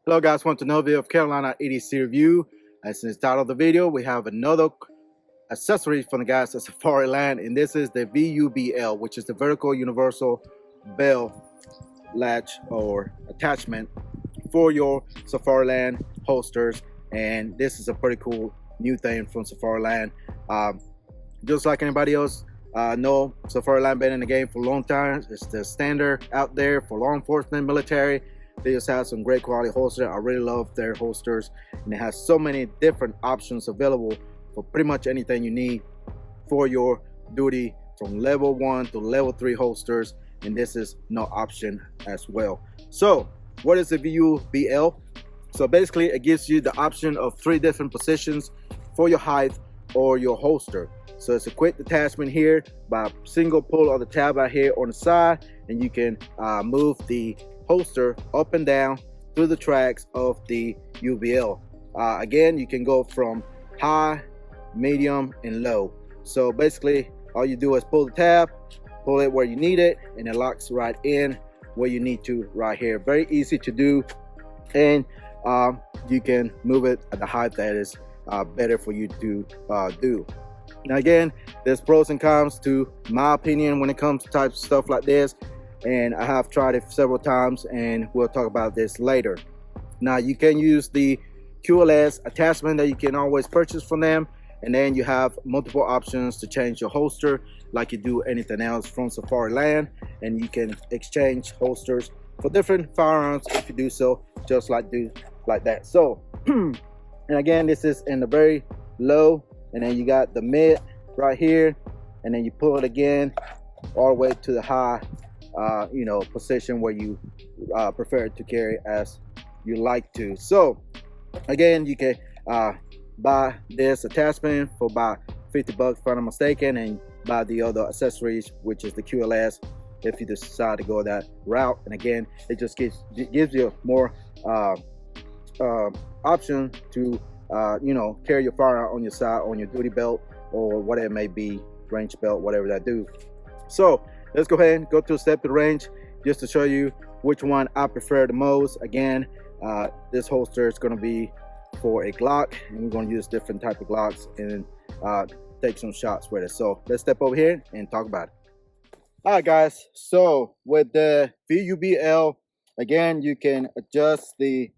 Hello guys, welcome to another video of Carolina EDC review. As in the title of the video, we have another accessory from the guys at Safariland, and this is the Vubl, which is the vertical universal bell latch or attachment for your Safariland holsters. And this is a pretty cool new thing from Safariland. Just like anybody else know, Safariland been in the game for a long time. It's the standard out there for law enforcement, military. They just have some great quality holsters. I really love their holsters, and it has so many different options available for pretty much anything you need for your duty, from level 1 to level 3 holsters, and this is no option as well. So what is the Vubl? So basically it gives you the option of 3 different positions for your height or your holster. So it's a quick detachment here by single pull of the tab right here on the side, and you can move the holster up and down through the tracks of the Vubl. Again, you can go from high, medium, and low. So basically all you do is pull the tab, pull it where you need it, and it locks right in where you need to right here. Very easy to do, and you can move it at the height that is better for you to do. Now again, there's pros and cons to my opinion when it comes to types of stuff like this, and I have tried it several times, and we'll talk about this later. Now you can use the QLS attachment that you can always purchase from them, and then you have multiple options to change your holster like you do anything else from Safariland, and you can exchange holsters for different firearms if you do so, just like that. So and again, this is in the very low, and then you got the mid right here, and then you pull it again all the way to the high position where you prefer to carry as you like to. So again, you can buy this attachment for about 50 bucks if I'm not mistaken, and buy the other accessories, which is the QLS, if you decide to go that route. And again, it just gives you more option to carry your firearm on your side, on your duty belt, or whatever it may be, range belt, whatever that do. So let's go ahead and go to a step to the range just to show you which one I prefer the most. Again, this holster is going to be for a Glock, and we're going to use different type of Glocks and take some shots with it. So let's step over here and talk about it. All right guys, so with the Vubl, again, you can adjust the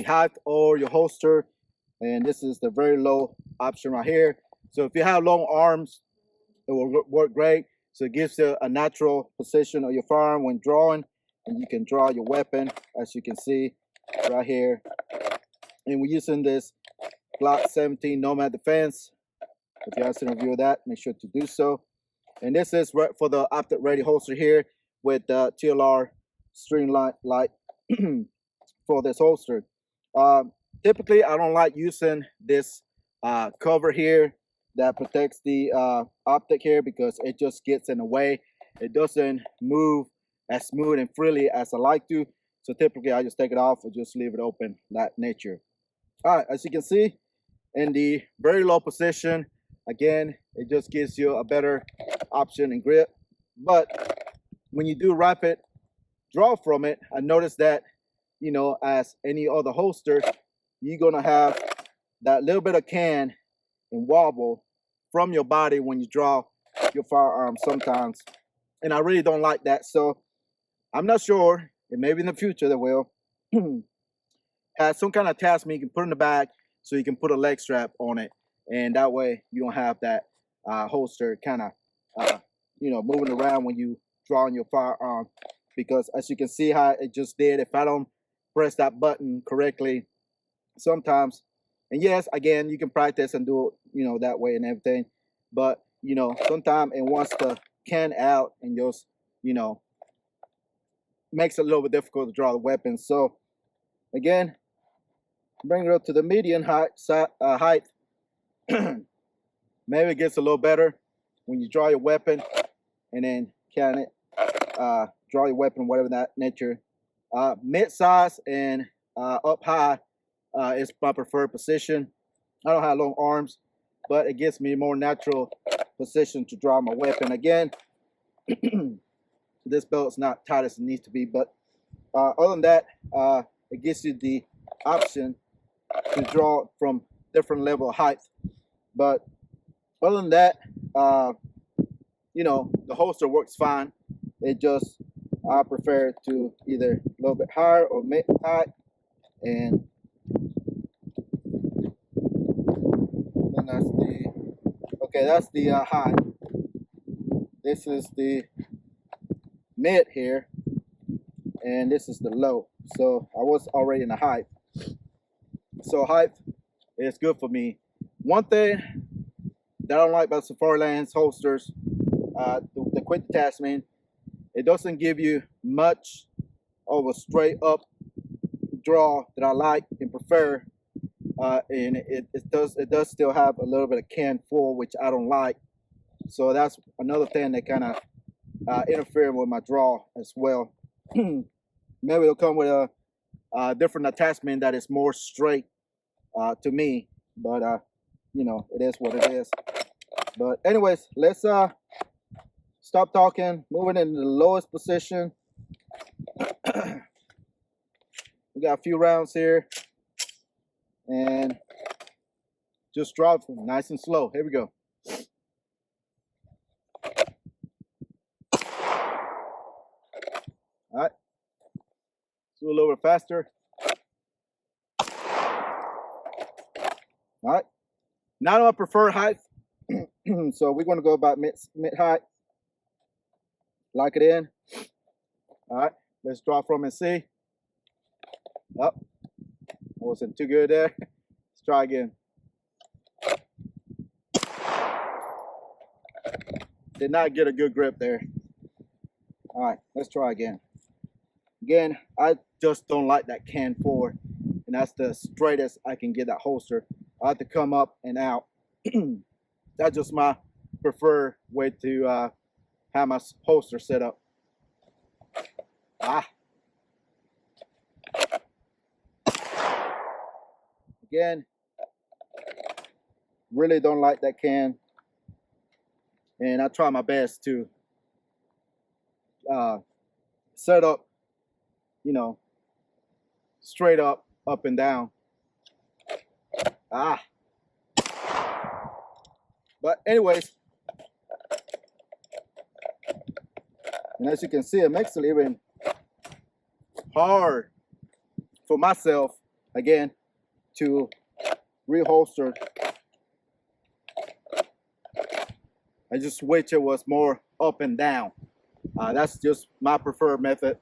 height or your holster, and this is the very low option right here. So if you have long arms, it will work great. So it gives you a natural position of your firearm when drawing, and you can draw your weapon, as you can see right here. And we're using this Glock 17 Nomad Defense. If you haven't seen a review of that, make sure to do so. And this is right for the optic ready holster here with the TLR string light for this holster. Typically, I don't like using this cover here that protects the optic here, because it just gets in the way. It doesn't move as smooth and freely as I like to. So typically I just take it off or just leave it open, that nature. All right, as you can see, in the very low position, again, it just gives you a better option and grip. But when you do rapid draw from it, I noticed that, as any other holster, you're gonna have that little bit of can and wobble from your body when you draw your firearm sometimes, and I really don't like that. So I'm not sure, and maybe in the future they will have some kind of attachment you can put in the back, so you can put a leg strap on it, and that way you don't have that holster kind of moving around when you drawing your firearm. Because as you can see how it just did, if I don't press that button correctly sometimes, and yes, again, you can practice and do it, that way and everything. But, sometimes it wants to can out and just, makes it a little bit difficult to draw the weapon. So, again, bring it up to the median height. Maybe it gets a little better when you draw your weapon, and then can it draw your weapon, whatever that nature. Mid-size and up high is my preferred position. I don't have long arms, but it gives me a more natural position to draw my weapon. Again, this belt's not tight as it needs to be, but other than that, it gives you the option to draw from different level of height. But other than that, you know, the holster works fine. It just, I prefer to either a little bit higher or mid height. And then that's the, okay, that's the high. This is the mid here, and this is the low. So I was already in the height. So height is good for me. One thing that I don't like about Safariland's holsters, the quick detachment, it doesn't give you much of a straight up draw that I like and prefer. And it does still have a little bit of can forward, which I don't like. So that's another thing that kind of interfere with my draw as well. Maybe it'll come with a different attachment that is more straight to me, but you know, it is what it is. But anyways, let's stop talking, moving into the lowest position. We got a few rounds here, and just drop them nice and slow. Here we go. All right, do a little bit faster. All right, now my preferred height. So we're going to go about mid height. Lock it in. All right, let's draw from and see. Up. I wasn't too good there. Let's try again. Did not get a good grip there. All right, let's try again. Again, I just don't like that can forward, and that's the straightest I can get that holster. I have to come up and out. That's just my preferred way to have my holster set up. Again, really don't like that can, and I try my best to set up, you know, straight up and down. But anyways, and as you can see, it makes it even hard for myself, again, to reholster. I just wish it was more up and down. That's just my preferred method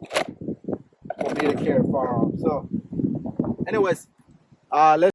for me to carry a firearm. So anyways, let's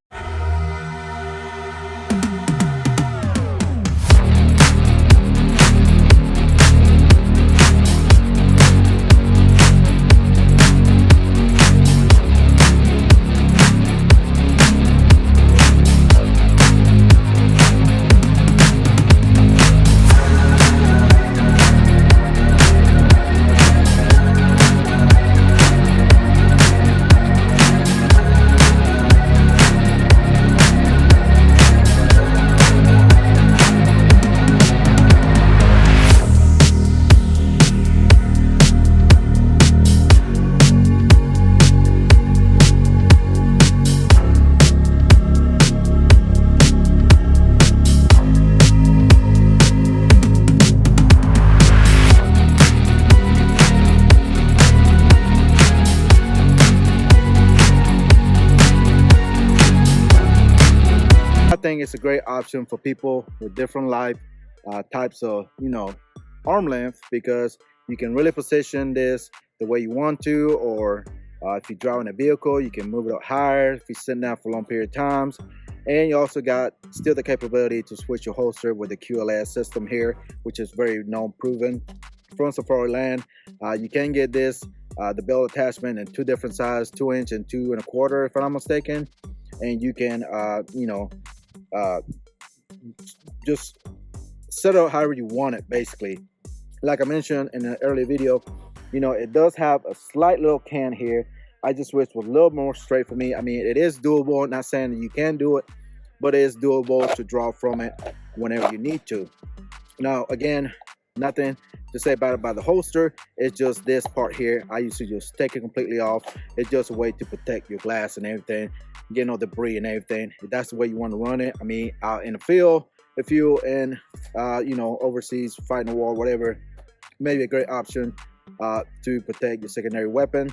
think it's a great option for people with different life types of, you know, arm length, because you can really position this the way you want to, or if you're driving a vehicle, you can move it up higher if you're sitting down for a long period of times. And you also got still the capability to switch your holster with the QLS system here, which is very known, proven from Safariland. You can get this, the belt attachment in two different sizes, 2" and 2 1/4, if I'm not mistaken. And you can, you know, just set it up however you want it, basically. Like I mentioned in an earlier video, you know, it does have a slight little can here. I just wish it was a little more straight for me. I mean, it is doable, not saying that you can do it, but it is doable to draw from it whenever you need to. Now, again, nothing to say about the holster, it's just this part here. I used to just take it completely off. It's just a way to protect your glass and everything, get no debris and everything. If that's the way you want to run it, I mean, out in the field, if you're in, you know, overseas fighting a war, whatever, maybe a great option to protect your secondary weapon.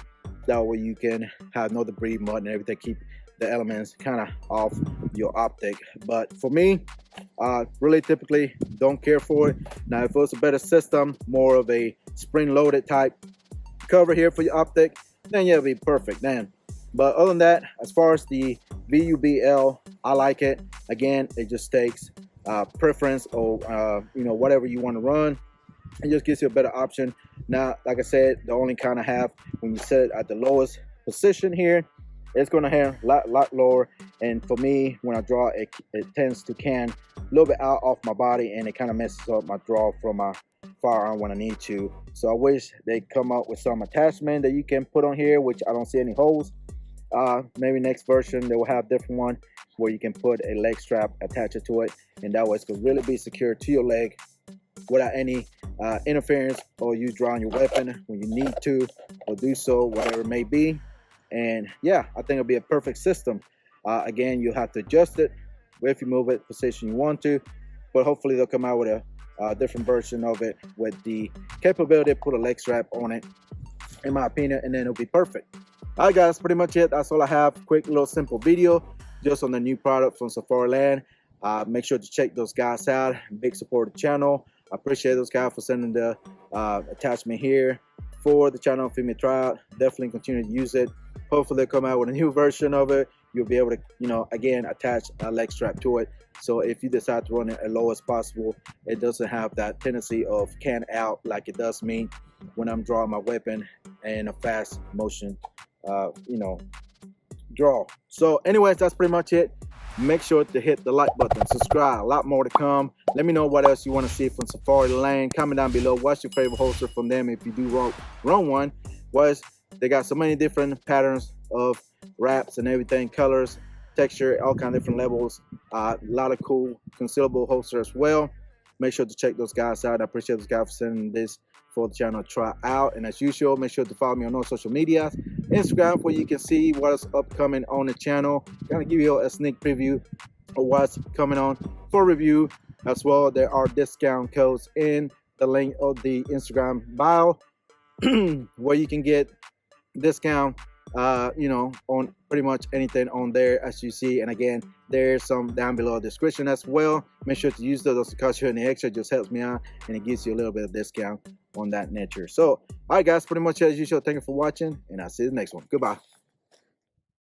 That way you can have no debris, mud, and everything. Keep the elements kind of off your optic. But for me, really typically don't care for it. Now, if it was a better system, more of a spring-loaded type cover here for your optic, then yeah, it'd be perfect then. But other than that, as far as the VUBL, I like it. Again, it just takes preference or you know, whatever you want to run. It just gives you a better option. Now, like I said, the only kind of have when you set it at the lowest position here, it's going to have a lot lower. And for me, when I draw, it tends to can a little bit out off my body, and it kind of messes up my draw from my firearm when I need to. So I wish they come up with some attachment that you can put on here, which I don't see any holes. Maybe next version they will have different one where you can put a leg strap, attach it to it, and that way it's going to really be secure to your leg without any interference, or you drawing your weapon when you need to or do so, whatever it may be. And yeah, I think it'll be a perfect system. Again, you'll have to adjust it if you move it position you want to, but hopefully they'll come out with a different version of it with the capability to put a leg strap on it, in my opinion, and then it'll be perfect. All right, guys, that's pretty much it. That's all I have. Quick little simple video just on the new product from Safariland. Make sure to check those guys out. Big support of the channel. I appreciate those guys for sending the attachment here for the channel for me to try out. Definitely continue to use it. Hopefully they'll come out with a new version of it. You'll be able to, you know, again, attach a leg strap to it. So if you decide to run it as low as possible, it doesn't have that tendency of can out like it does me when I'm drawing my weapon in a fast motion, you know, draw. So anyways, that's pretty much it. Make sure to hit the like button, subscribe, a lot more to come. Let me know what else you want to see from Safariland. Comment down below what's your favorite holster from them if you do run one. They got so many different patterns of wraps and everything, colors, texture, all kind of different levels. A lot of cool concealable holsters as well. Make sure to check those guys out. I appreciate those guys for sending this for the channel to try out. And as usual, make sure to follow me on all social media, Instagram, where you can see what's upcoming on the channel. Kind of give you a sneak preview of what's coming on for review as well. There are discount codes in the link of the Instagram bio where you can get discount, you know, on pretty much anything on there, as you see. And again, there's some down below description as well. Make sure to use those to cost you any extra. It just helps me out, and it gives you a little bit of discount on that nature. So all right, guys, pretty much as usual, thank you for watching, and I'll see you in the next one. Goodbye.